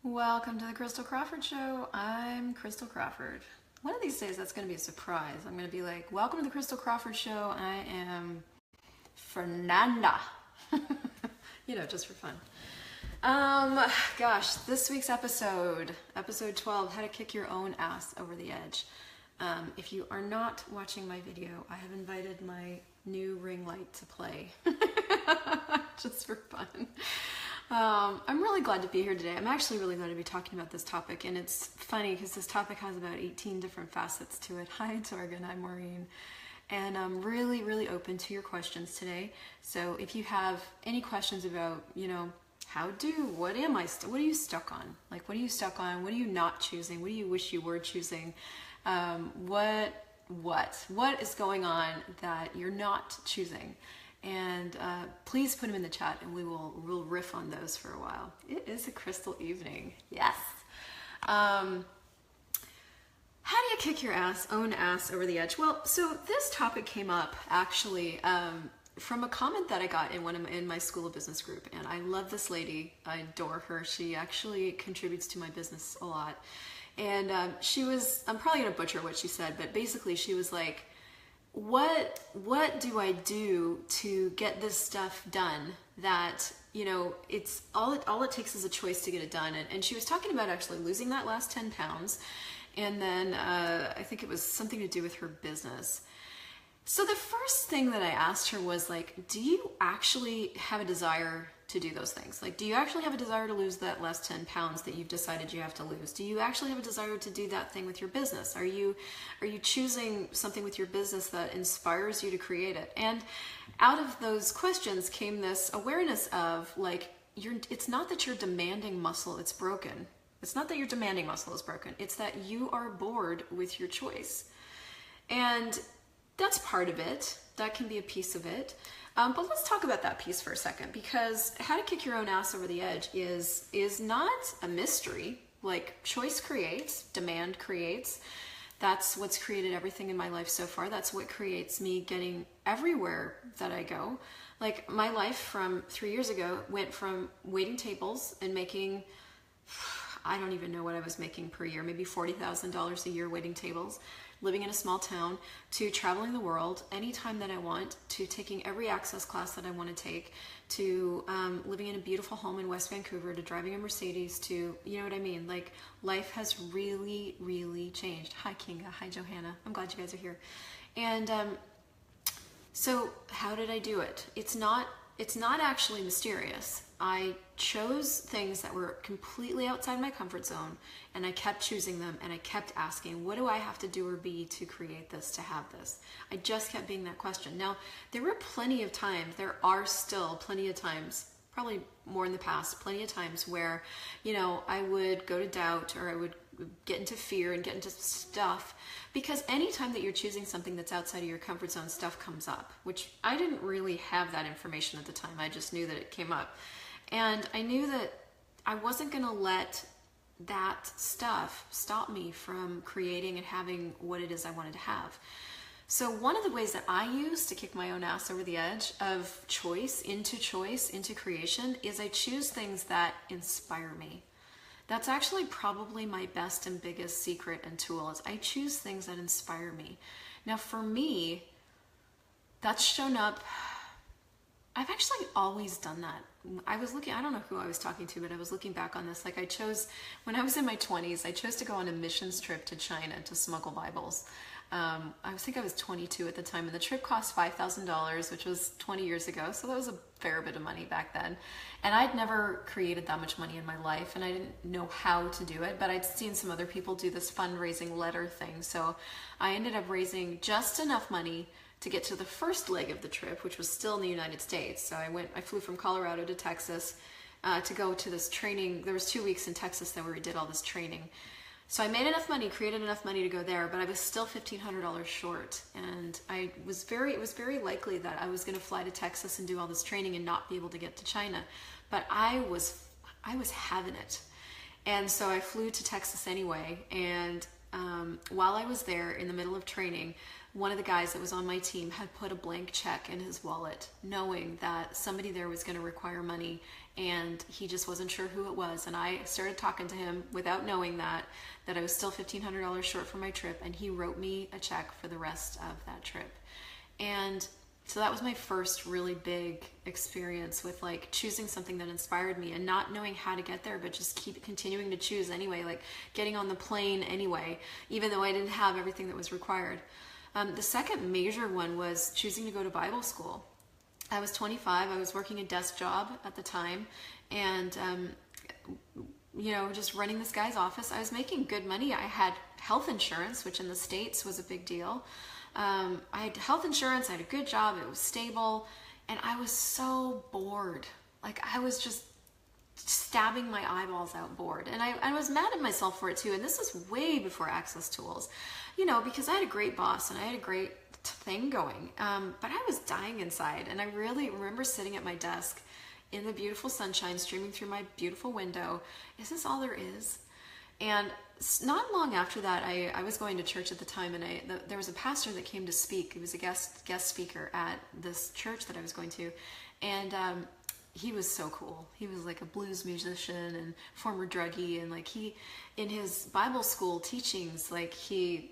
Welcome to the Christel Crawford Show. I'm Christel Crawford. One of these days that's going to be a surprise. I'm going to be like, welcome to the Christel Crawford Show. I am Fernanda. Just for fun. Gosh, this week's episode 12, how to kick your own ass over the edge. If you are not watching my video, I have invited my new ring light to play. Just for fun. I'm really glad to be here today. I'm actually really glad to be talking about this topic, and it's funny because this topic has about 18 different facets to it. Hi, Torgen. Hi, Maureen. And I'm really, really open to your questions today. So if you have any questions about, what are you stuck on? Like, what are you stuck on? What are you not choosing? What do you wish you were choosing? What is going on that you're not choosing? And please put them in the chat, and we'll riff on those for a while. It is a Christel evening, yes. How do you kick your own ass over the edge? Well, so this topic came up actually from a comment that I got in my School of Business group, and I love this lady. I adore her. She actually contributes to my business a lot, and she was. I'm probably gonna butcher what she said, but basically she was like, what do I do to get this stuff done that, it's all it takes is a choice to get it done. And she was talking about actually losing that last 10 pounds. And then I think it was something to do with her business. So the first thing that I asked her was like, do you actually have a desire to do those things? Like, do you actually have a desire to lose that last 10 pounds that you've decided you have to lose? Do you actually have a desire to do that thing with your business? Are you choosing something with your business that inspires you to create it? And out of those questions came this awareness of like, it's not that your demanding muscle is broken. It's not that your demanding muscle is broken. It's that you are bored with your choice. And that's part of it. That can be a piece of it. But let's talk about that piece for a second, because how to kick your own ass over the edge is not a mystery. Like, choice creates, demand creates. That's what's created everything in my life so far. That's what creates me getting everywhere that I go. Like, my life from 3 years ago went from waiting tables and making, I don't even know what I was making per year, maybe $40,000 a year waiting tables, living in a small town, to traveling the world anytime that I want, to taking every access class that I want to take, to living in a beautiful home in West Vancouver, to driving a Mercedes, to, you know what I mean? Like, life has really, really changed. Hi, Kinga. Hi, Johanna. I'm glad you guys are here. And so how did I do it? It's not actually mysterious. I chose things that were completely outside my comfort zone, and I kept choosing them, and I kept asking, what do I have to do or be to create this, to have this? I just kept being that question. Now, there are still plenty of times, probably more in the past, plenty of times where, I would go to doubt, or I would get into fear and get into stuff, because anytime that you're choosing something that's outside of your comfort zone, stuff comes up, which I didn't really have that information at the time. I just knew that it came up. And I knew that I wasn't going to let that stuff stop me from creating and having what it is I wanted to have. So one of the ways that I use to kick my own ass over the edge of choice into creation is I choose things that inspire me. That's actually probably my best and biggest secret and tool, is I choose things that inspire me. Now for me, that's shown up, I've actually always done that. I don't know who I was talking to, but I was looking back on this. Like, when I was in my 20s, I chose to go on a missions trip to China to smuggle Bibles. I think I was 22 at the time, and the trip cost $5,000, which was 20 years ago. So that was a fair bit of money back then. And I'd never created that much money in my life, and I didn't know how to do it, but I'd seen some other people do this fundraising letter thing. So I ended up raising just enough money to get to the first leg of the trip, which was still in the United States. So I flew from Colorado to Texas to go to this training. There was 2 weeks in Texas where we did all this training. So I made enough money, created enough money to go there, but I was still $1,500 short. And it was very likely that I was going to fly to Texas and do all this training and not be able to get to China. But I was having it. And so I flew to Texas anyway. And while I was there in the middle of training, one of the guys that was on my team had put a blank check in his wallet, knowing that somebody there was going to require money, and he just wasn't sure who it was. And I started talking to him without knowing that I was still $1,500 short for my trip, and he wrote me a check for the rest of that trip. And so that was my first really big experience with like choosing something that inspired me and not knowing how to get there, but just keep continuing to choose anyway, like getting on the plane anyway, even though I didn't have everything that was required. The second major one was choosing to go to Bible school. I was 25, I was working a desk job at the time, and you know, just running this guy's office. I was making good money. I had health insurance, which in the States was a big deal. I had health insurance, I had a good job, it was stable, and I was so bored. Like I was just stabbing my eyeballs out bored. And I was mad at myself for it too. And this was way before Access Tools, you know, because I had a great boss and I had a great thing going. But I was dying inside. And I really remember sitting at my desk in the beautiful sunshine, streaming through my beautiful window. Is this all there is? And not long after that, I was going to church at the time, and there was a pastor that came to speak. He was a guest speaker at this church that I was going to, and he was so cool. He was like a blues musician and former druggie, and like he, in his Bible school teachings, he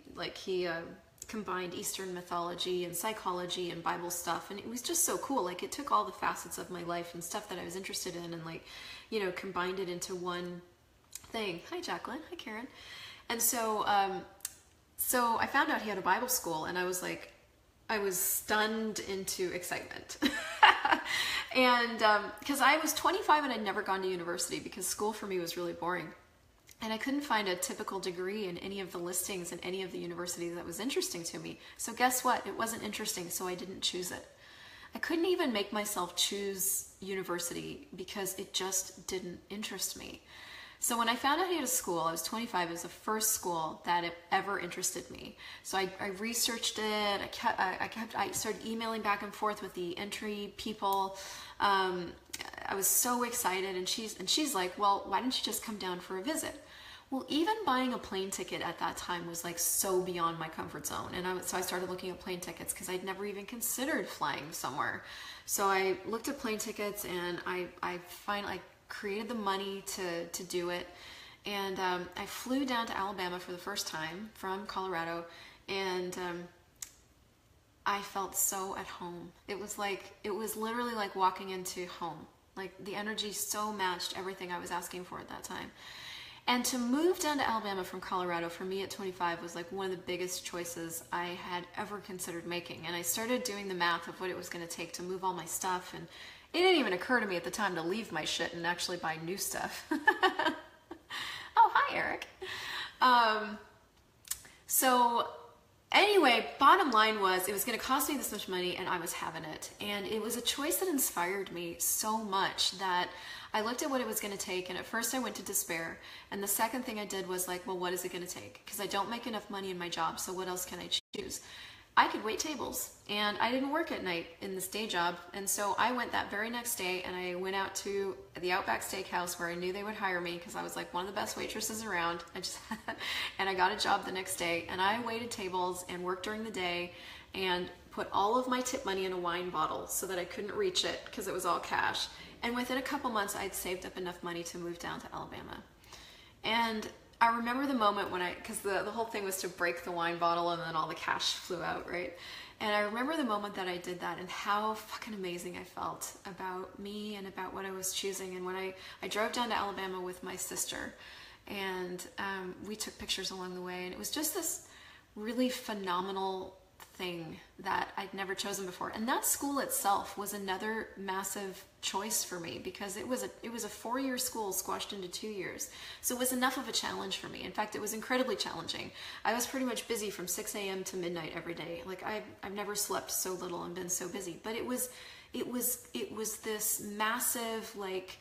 combined Eastern mythology and psychology and Bible stuff, and it was just so cool. Like it took all the facets of my life and stuff that I was interested in, and like, you know, combined it into one thing. Hi Jacqueline, hi Karen. And so so I found out he had a Bible school, and I was like, I was stunned into excitement. And because I was 25 and I'd never gone to university because school for me was really boring. And I couldn't find a typical degree in any of the listings in any of the universities that was interesting to me. So guess what? It wasn't interesting, so I didn't choose it. I couldn't even make myself choose university because it just didn't interest me. So when I found out he had a school, I was 25, it was the first school that ever interested me. So I researched it, I started emailing back and forth with the entry people. I was so excited, and she's like, well, why don't you just come down for a visit? Well, even buying a plane ticket at that time was like so beyond my comfort zone. And so I started looking at plane tickets because I'd never even considered flying somewhere. So I looked at plane tickets, and I finally created the money to do it. And I flew down to Alabama for the first time from Colorado, and I felt so at home. It was literally like walking into home. Like the energy so matched everything I was asking for at that time. And to move down to Alabama from Colorado for me at 25 was like one of the biggest choices I had ever considered making. And I started doing the math of what it was going to take to move all my stuff, and it didn't even occur to me at the time to leave my shit and actually buy new stuff. Oh, hi, Eric. So anyway, bottom line was it was going to cost me this much money, and I was having it. And it was a choice that inspired me so much that I looked at what it was going to take, and at first I went to despair. And the second thing I did was like, well, what is it going to take? Because I don't make enough money in my job, so what else can I choose? I could wait tables, and I didn't work at night in this day job. And so I went that very next day, and I went out to the Outback Steakhouse where I knew they would hire me because I was like one of the best waitresses around. And I got a job the next day, and I waited tables and worked during the day and put all of my tip money in a wine bottle so that I couldn't reach it because it was all cash. And within a couple months, I'd saved up enough money to move down to Alabama. And I remember the moment when because the whole thing was to break the wine bottle, and then all the cash flew out, right? And I remember the moment that I did that and how fucking amazing I felt about me and about what I was choosing. And when I drove down to Alabama with my sister, and we took pictures along the way, and it was just this really phenomenal thing that I'd never chosen before. And that school itself was another massive choice for me because it was a 4-year school squashed into 2 years. So it was enough of a challenge for me. In fact, it was incredibly challenging. I was pretty much busy from 6 a.m. to midnight every day. Like I've never slept so little and been so busy. But it was this massive like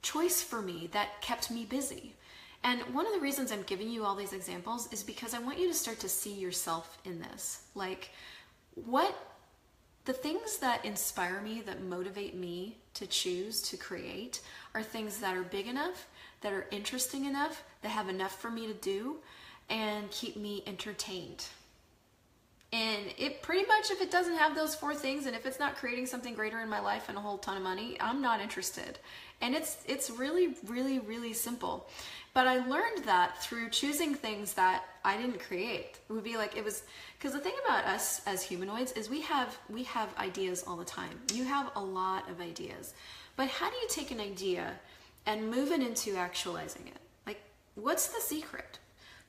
choice for me that kept me busy. And one of the reasons I'm giving you all these examples is because I want you to start to see yourself in this. Like, the things that inspire me, that motivate me to choose to create, are things that are big enough, that are interesting enough, that have enough for me to do, and keep me entertained. And it pretty much, if it doesn't have those 4 things, and if it's not creating something greater in my life and a whole ton of money, I'm not interested. And it's really, really, really simple. But I learned that through choosing things that I didn't create. It would be like, it was, because the thing about us as humanoids is we have ideas all the time. You have a lot of ideas. But how do you take an idea and move it into actualizing it? Like, what's the secret?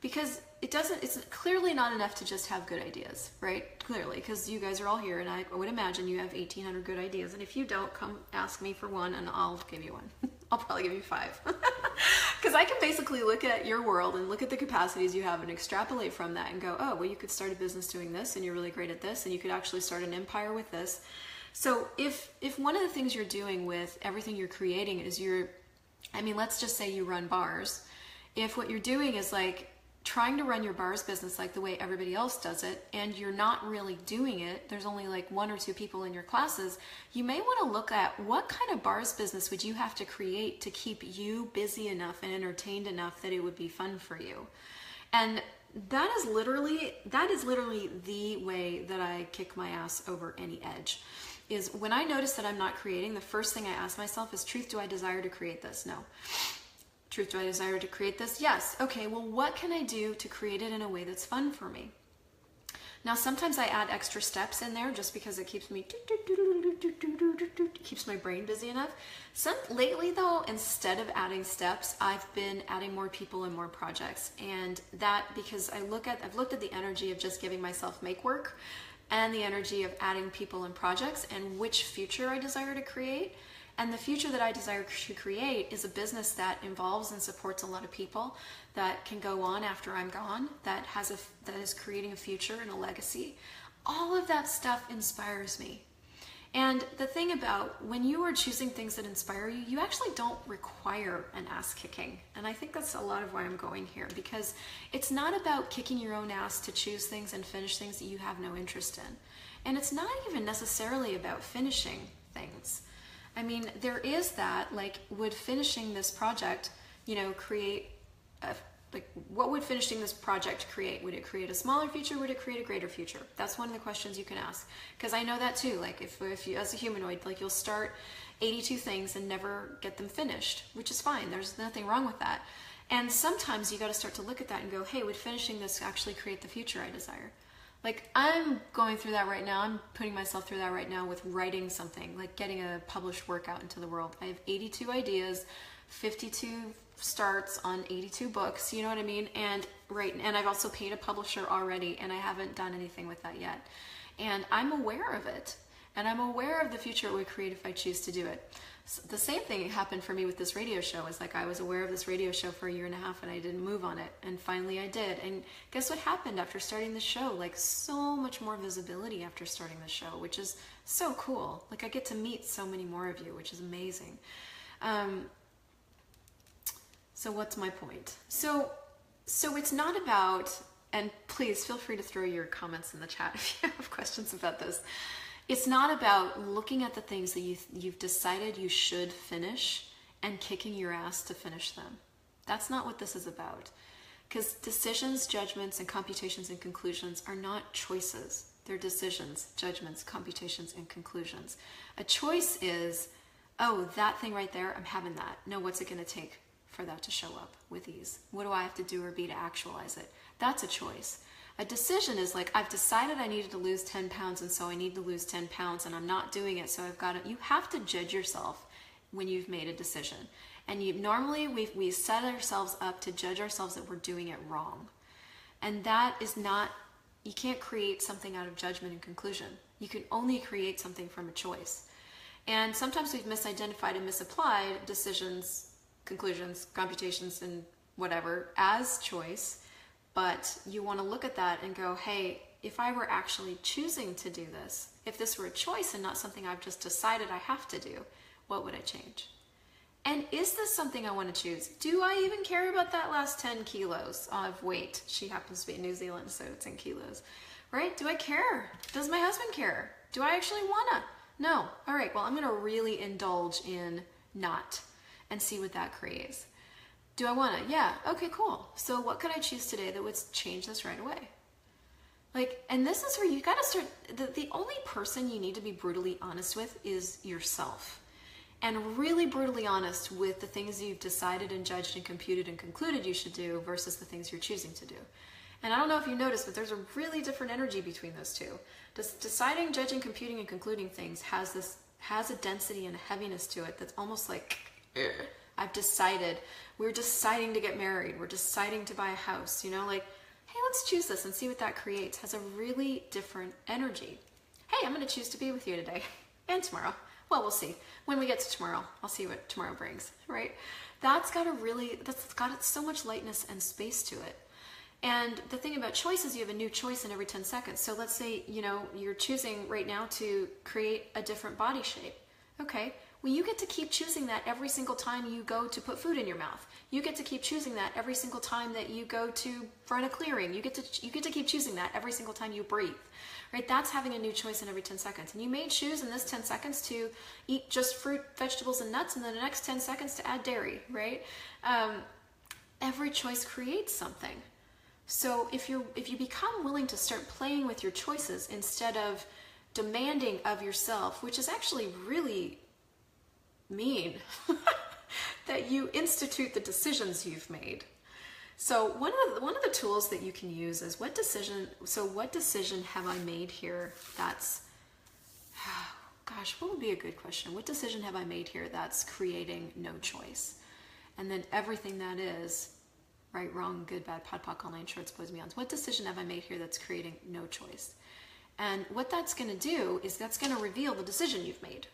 Because it's clearly not enough to just have good ideas, right? Clearly, because you guys are all here, and I would imagine you have 1,800 good ideas. And if you don't, come ask me for one, and I'll give you one. I'll probably give you 5. Because I can basically look at your world and look at the capacities you have and extrapolate from that and go, oh, well, you could start a business doing this, and you're really great at this, and you could actually start an empire with this. So if one of the things you're doing with everything you're creating is let's just say you run bars. If what you're doing is like trying to run your bars business like the way everybody else does it, and you're not really doing it, there's only like 1 or 2 people in your classes, you may want to look at what kind of bars business would you have to create to keep you busy enough and entertained enough that it would be fun for you. And that is literally the way that I kick my ass over any edge. Is when I notice that I'm not creating, the first thing I ask myself is, truth, do I desire to create this? No. Truth, do I desire to create this? Yes. Okay, well, what can I do to create it in a way that's fun for me? Now, sometimes I add extra steps in there just because it keeps me, keeps my brain busy enough. Lately, though, instead of adding steps, I've been adding more people and more projects. And that, because I've looked at the energy of just giving myself make work and the energy of adding people and projects and which future I desire to create. And the future that I desire to create is a business that involves and supports a lot of people, that can go on after I'm gone, that is creating a future and a legacy. All of that stuff inspires me. And the thing about when you are choosing things that inspire you, you actually don't require an ass kicking. And I think that's a lot of why I'm going here, because it's not about kicking your own ass to choose things and finish things that you have no interest in. And it's not even necessarily about finishing things. I mean, there is that, like, would finishing this project, create what would finishing this project create? Would it create a smaller future? Would it create a greater future? That's one of the questions you can ask. Because I know that too. Like, if you, as a humanoid, like, you'll start 82 things and never get them finished, which is fine. There's nothing wrong with that. And sometimes you got to start to look at that and go, hey, would finishing this actually create the future I desire? Like, I'm going through that right now. I'm putting myself through that right now with writing something, like getting a published work out into the world. I have 82 ideas, 52 starts on 82 books, you know what I mean? And I've also paid a publisher already, and I haven't done anything with that yet. And I'm aware of it. And I'm aware of the future it would create if I choose to do it. So the same thing happened for me with this radio show. Is like, I was aware of this radio show for 1.5 years and I didn't move on it. And finally I did. And guess what happened after starting the show? Like, so much more visibility after starting the show, which is so cool. Like, I get to meet so many more of you, which is amazing. So what's my point? So it's not about, and please feel free to throw your comments in the chat if you have questions about this. It's not about looking at the things that you've decided you should finish and kicking your ass to finish them. That's not what this is about. Because decisions, judgments, and computations and conclusions are not choices. They're decisions, judgments, computations, and conclusions. A choice is, oh, that thing right there, I'm having that. No, what's it going to take for that to show up with ease? What do I have to do or be to actualize it? That's a choice. A decision is like, I've decided I needed to lose 10 pounds, and so I need to lose 10 pounds, and I'm not doing it, so I've got to. You have to judge yourself when you've made a decision. And normally we set ourselves up to judge ourselves that we're doing it wrong. And that is not, you can't create something out of judgment and conclusion. You can only create something from a choice. And sometimes we've misidentified and misapplied decisions, conclusions, computations, and whatever as choice. But you want to look at that and go, hey, if I were actually choosing to do this, if this were a choice and not something I've just decided I have to do, what would I change? And is this something I want to choose? Do I even care about that last 10 kilos of weight? She happens to be in New Zealand, so it's in kilos, right? Do I care? Does my husband care? Do I actually want to? No. All right, well, I'm going to really indulge in not and see what that creates. Do I want to? Yeah. Okay, cool. So what could I choose today that would change this right away? Like, and this is where you got to start, the only person you need to be brutally honest with is yourself. And really brutally honest with the things you've decided and judged and computed and concluded you should do versus the things you're choosing to do. And I don't know if you noticed, but there's a really different energy between those two. Deciding, judging, computing, and concluding things has a density and a heaviness to it that's almost like, I've decided, we're deciding to get married, we're deciding to buy a house, you know, like, hey, let's choose this and see what that creates, has a really different energy. Hey, I'm going to choose to be with you today and tomorrow. Well, we'll see. When we get to tomorrow, I'll see what tomorrow brings, right? That's got so much lightness and space to it. And the thing about choice is you have a new choice in every 10 seconds. So let's say, you know, you're choosing right now to create a different body shape. Okay, well, you get to keep choosing that every single time you go to put food in your mouth. You get to keep choosing that every single time that you go to run a clearing. You get to keep choosing that every single time you breathe, right? That's having a new choice in every 10 seconds. And you may choose in this 10 seconds to eat just fruit, vegetables, and nuts, and then the next 10 seconds to add dairy, right? Every choice creates something. So if you become willing to start playing with your choices instead of demanding of yourself, which is actually really mean, that you institute the decisions you've made. So one of the tools that you can use is what decision have I made here that's, gosh, what would be a good question? What decision have I made here that's creating no choice? And then everything that is, right, wrong, good, bad, pod, poc, all nine shorts, boys, beyonds. What decision have I made here that's creating no choice? And what that's going to do is that's going to reveal the decision you've made.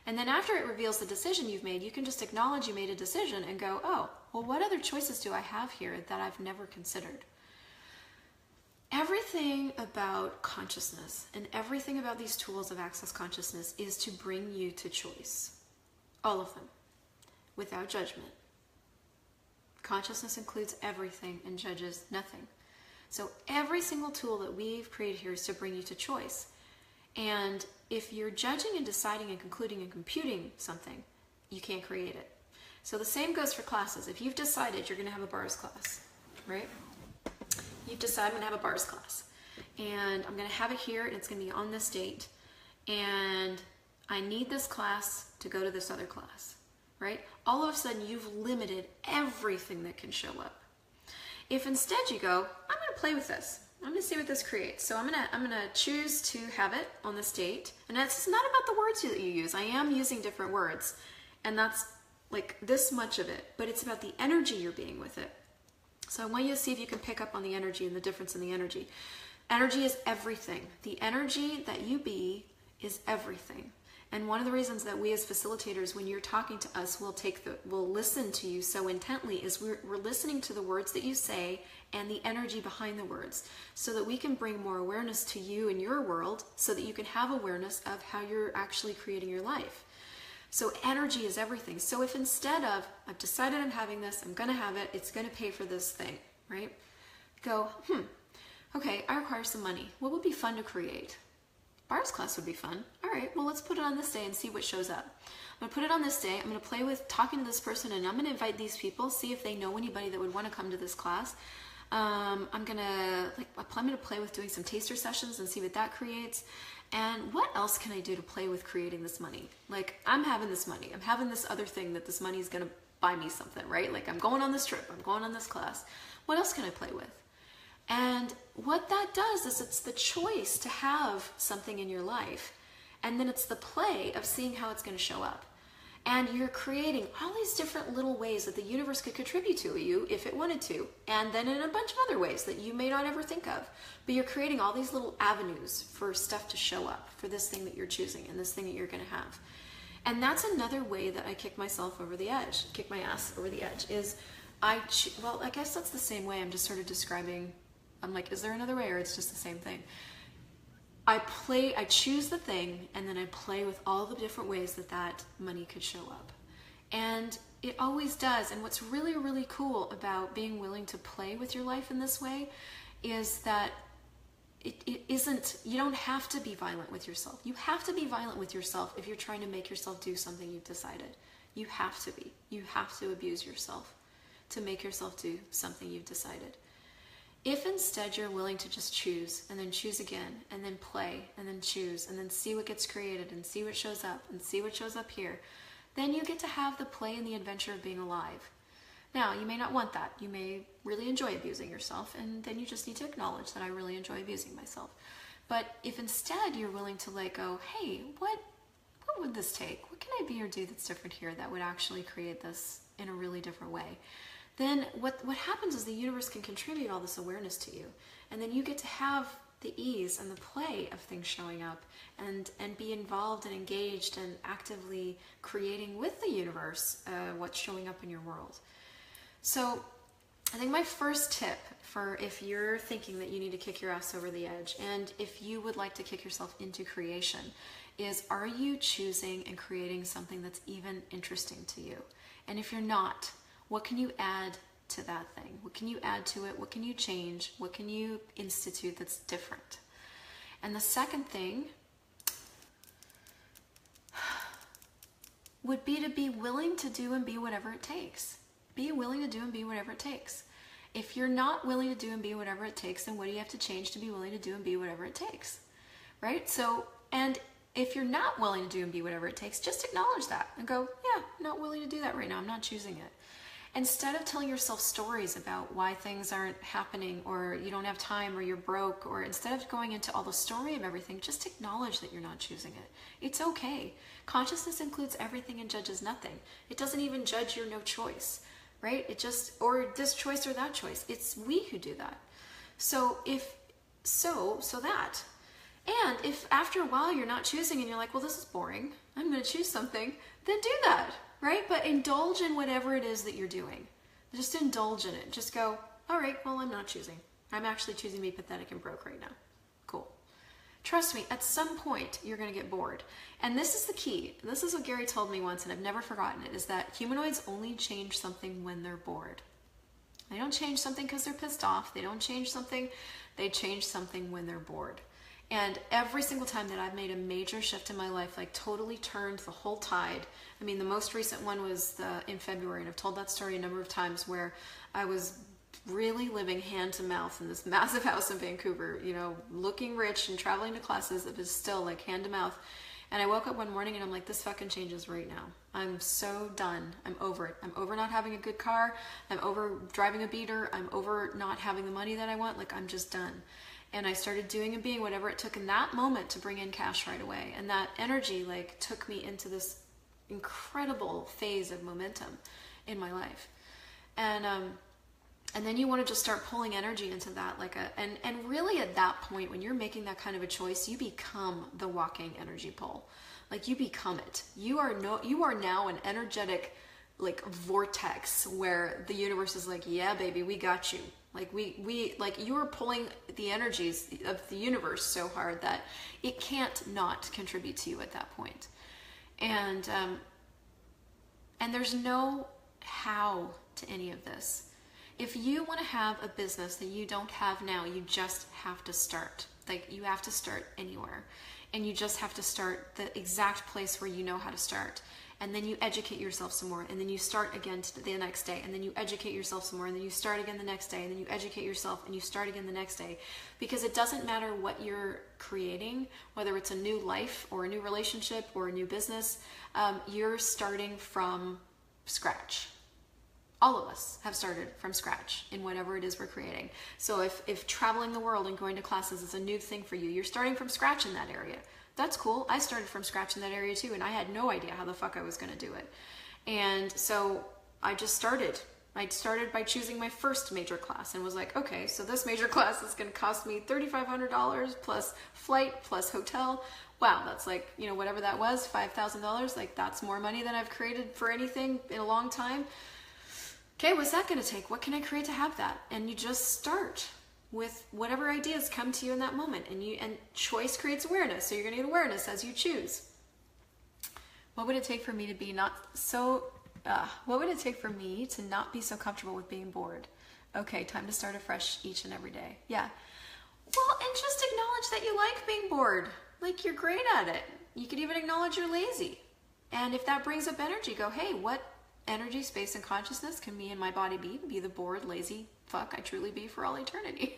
And then after it reveals the decision you've made, you can just acknowledge you made a decision and go, oh, well, what other choices do I have here that I've never considered? Everything about consciousness and everything about these tools of access consciousness is to bring you to choice. All of them, without judgment. Consciousness includes everything and judges nothing. So every single tool that we've created here is to bring you to choice. And if you're judging and deciding and concluding and computing something, you can't create it. So the same goes for classes. If you've decided you're going to have a bars class, right? You've decided I'm going to have a bars class. And I'm going to have it here, and it's going to be on this date. And I need this class to go to this other class, right? All of a sudden, you've limited everything that can show up. If instead you go, I'm going to play with this. I'm going to see what this creates. So I'm going to choose to have it on this date. And it's not about the words that you use. I am using different words. And that's like this much of it. But it's about the energy you're being with it. So I want you to see if you can pick up on the energy and the difference in the energy. Energy is everything. The energy that you be is everything. And one of the reasons that we as facilitators, when you're talking to us, we'll listen to you so intently is we're listening to the words that you say and the energy behind the words so that we can bring more awareness to you and your world so that you can have awareness of how you're actually creating your life. So energy is everything. So if instead of, I've decided I'm having this, I'm going to have it, it's going to pay for this thing, right? Go, okay, I require some money. What would be fun to create? Bars class would be fun. All right, well, let's put it on this day and see what shows up. I'm going to put it on this day. I'm going to play with talking to this person, and I'm going to invite these people, see if they know anybody that would want to come to this class. I'm going to play with doing some taster sessions and see what that creates. And what else can I do to play with creating this money? Like, I'm having this money. I'm having this other thing that this money is going to buy me something, right? Like, I'm going on this trip. I'm going on this class. What else can I play with? And what that does is it's the choice to have something in your life. And then it's the play of seeing how it's going to show up. And you're creating all these different little ways that the universe could contribute to you if it wanted to. And then in a bunch of other ways that you may not ever think of. But you're creating all these little avenues for stuff to show up for this thing that you're choosing and this thing that you're going to have. And that's another way that I kick myself over the edge, kick my ass over the edge, is I guess that's the same way. I'm just sort of describing, I'm like, is there another way, or it's just the same thing? I choose the thing, and then I play with all the different ways that money could show up. And it always does. And what's really, really cool about being willing to play with your life in this way is that it isn't, you don't have to be violent with yourself. You have to be violent with yourself if you're trying to make yourself do something you've decided. You have to be. You have to abuse yourself to make yourself do something you've decided. If instead you're willing to just choose and then choose again and then play and then choose and then see what gets created and see what shows up and see what shows up here, then you get to have the play and the adventure of being alive. Now, you may not want that. You may really enjoy abusing yourself, and then you just need to acknowledge that I really enjoy abusing myself. But if instead you're willing to let go, hey, what would this take? What can I be or do that's different here that would actually create this in a really different way? Then what happens is the universe can contribute all this awareness to you. And then you get to have the ease and the play of things showing up and be involved and engaged and actively creating with the universe what's showing up in your world. So I think my first tip for if you're thinking that you need to kick your ass over the edge, and if you would like to kick yourself into creation, is, are you choosing and creating something that's even interesting to you? And if you're not, what can you add to that thing? What can you add to it? What can you change? What can you institute that's different? And the second thing would be to be willing to do and be whatever it takes. Be willing to do and be whatever it takes. If you're not willing to do and be whatever it takes, then what do you have to change to be willing to do and be whatever it takes? Right? So, and if you're not willing to do and be whatever it takes, just acknowledge that and go, yeah, I'm not willing to do that right now. I'm not choosing it. Instead of telling yourself stories about why things aren't happening, or you don't have time, or you're broke, or instead of going into all the story of everything, just acknowledge that you're not choosing it. It's okay. Consciousness includes everything and judges nothing. It doesn't even judge your no choice, right? It just, or this choice or that choice. It's we who do that. So that. And if after a while you're not choosing and you're like, well, this is boring, I'm going to choose something, then do that. Right? But indulge in whatever it is that you're doing. Just indulge in it. Just go, all right, well, I'm not choosing. I'm actually choosing to be pathetic and broke right now. Cool. Trust me, at some point, you're going to get bored. And this is the key. This is what Gary told me once, and I've never forgotten it, is that humanoids only change something when they're bored. They don't change something because they're pissed off. They don't change something. They change something when they're bored. And every single time that I've made a major shift in my life, like totally turned the whole tide. I mean, the most recent one was in February, and I've told that story a number of times, where I was really living hand to mouth in this massive house in Vancouver, you know, looking rich and traveling to classes. It was still like hand to mouth. And I woke up one morning and I'm like, this fucking changes right now. I'm so done. I'm over it. I'm over not having a good car. I'm over driving a beater. I'm over not having the money that I want. Like, I'm just done. And I started doing and being whatever it took in that moment to bring in cash right away. And that energy like took me into this incredible phase of momentum in my life. And then you want to just start pulling energy into that, and really at that point, when you're making that kind of a choice, you become the walking energy pole. Like, you become it. You are now an energetic like vortex where the universe is like, yeah, baby, we got you. Like you're pulling the energies of the universe so hard that it can't not contribute to you at that point. And there's no how to any of this. If you want to have a business that you don't have now, you just have to start. Like, you have to start anywhere. And you just have to start the exact place where you know how to start. And then you educate yourself some more, and then you start again the next day, and then you educate yourself some more, and then you start again the next day, and then you educate yourself, and you start again the next day. Because it doesn't matter what you're creating, whether it's a new life or a new relationship or a new business, you're starting from scratch. All of us have started from scratch in whatever it is we're creating. So if traveling the world and going to classes is a new thing for you, you're starting from scratch in that area. That's cool. I started from scratch in that area too, and I had no idea how the fuck I was going to do it. And so I just started. I started by choosing my first major class and was like, okay, so this major class is going to cost me $3,500 plus flight plus hotel. Wow, that's like, you know, whatever that was, $5,000. Like, that's more money than I've created for anything in a long time. Okay, what's that going to take? What can I create to have that? And you just start with whatever ideas come to you in that moment. And choice creates awareness. So you're going to get awareness as you choose. What would it take for me to be what would it take for me to not be so comfortable with being bored? Okay, time to start afresh each and every day. Yeah. Well, and just acknowledge that you like being bored. Like, you're great at it. You could even acknowledge you're lazy. And if that brings up energy, go, hey, what energy, space, and consciousness can me and my body be the bored, lazy fuck I truly be for all eternity.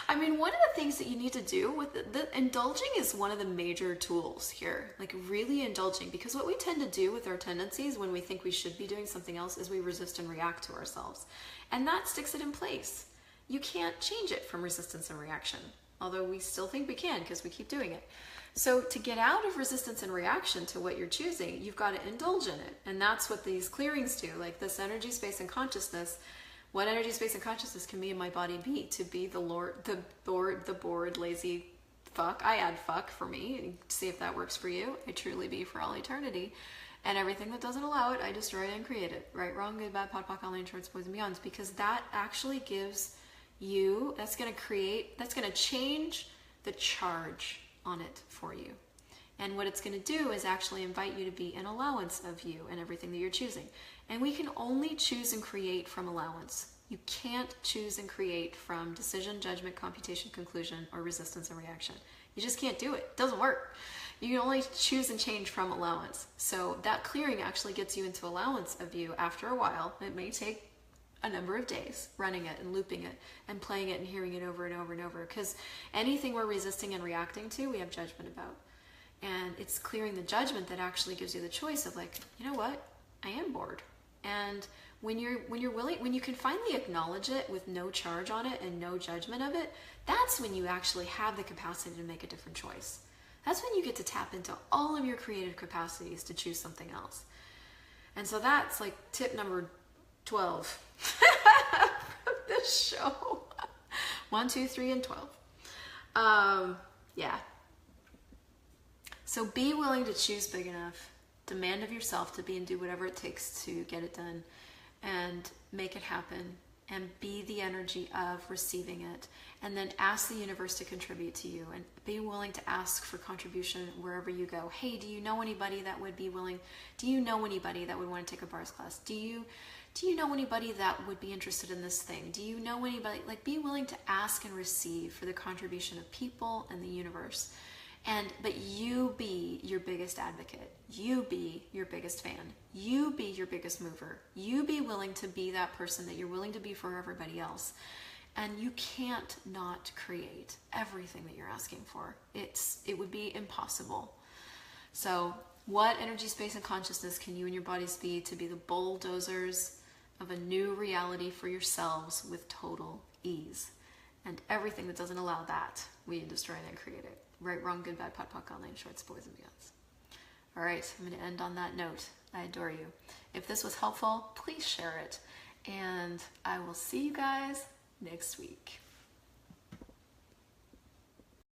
I mean, one of the things that you need to do with the indulging is one of the major tools here, like really indulging, because what we tend to do with our tendencies when we think we should be doing something else is we resist and react to ourselves. And that sticks it in place. You can't change it from resistance and reaction, although we still think we can because we keep doing it. So to get out of resistance and reaction to what you're choosing, you've got to indulge in it. And that's what these clearings do, like this energy, space, and consciousness. What energy, space, and consciousness can me and my body be? To be the bored, lazy fuck. I add fuck for me. See if that works for you. I truly be for all eternity. And everything that doesn't allow it, I destroy it and create it. Right, wrong, good, bad, POD, POC, online, shorts, boys, and beyonds. Because that actually gives you, that's going to change the charge on it for you. And what it's going to do is actually invite you to be an allowance of you and everything that you're choosing. And we can only choose and create from allowance. You can't choose and create from decision, judgment, computation, conclusion, or resistance and reaction. You just can't do it. It doesn't work. You can only choose and change from allowance. So that clearing actually gets you into allowance of you after a while. It may take a number of days running it and looping it and playing it and hearing it over and over and over. Because anything we're resisting and reacting to, we have judgment about. And it's clearing the judgment that actually gives you the choice of like, you know what? I am bored. And when you're willing, when you can finally acknowledge it with no charge on it and no judgment of it, that's when you actually have the capacity to make a different choice. That's when you get to tap into all of your creative capacities to choose something else. And so that's like tip number 12 from this show. 1, 2, 3, and 12. Yeah. So be willing to choose big enough. Demand of yourself to be and do whatever it takes to get it done and make it happen, and be the energy of receiving it, and then ask the universe to contribute to you, and be willing to ask for contribution wherever you go. Hey, do you know anybody that would be willing? Do you know anybody that would want to take a bars class? Do you know anybody that would be interested in this thing? Do you know anybody? Like, be willing to ask and receive for the contribution of people and the universe. But you be your biggest advocate. You be your biggest fan. You be your biggest mover. You be willing to be that person that you're willing to be for everybody else. And you can't not create everything that you're asking for. It would be impossible. So what energy, space, and consciousness can you and your bodies be to be the bulldozers of a new reality for yourselves with total ease? And everything that doesn't allow that, we destroy it and create it. Right, wrong, good, bad, POD, POC, online, shorts, boys, and beyonds. All right, I'm going to end on that note. I adore you. If this was helpful, please share it. And I will see you guys next week.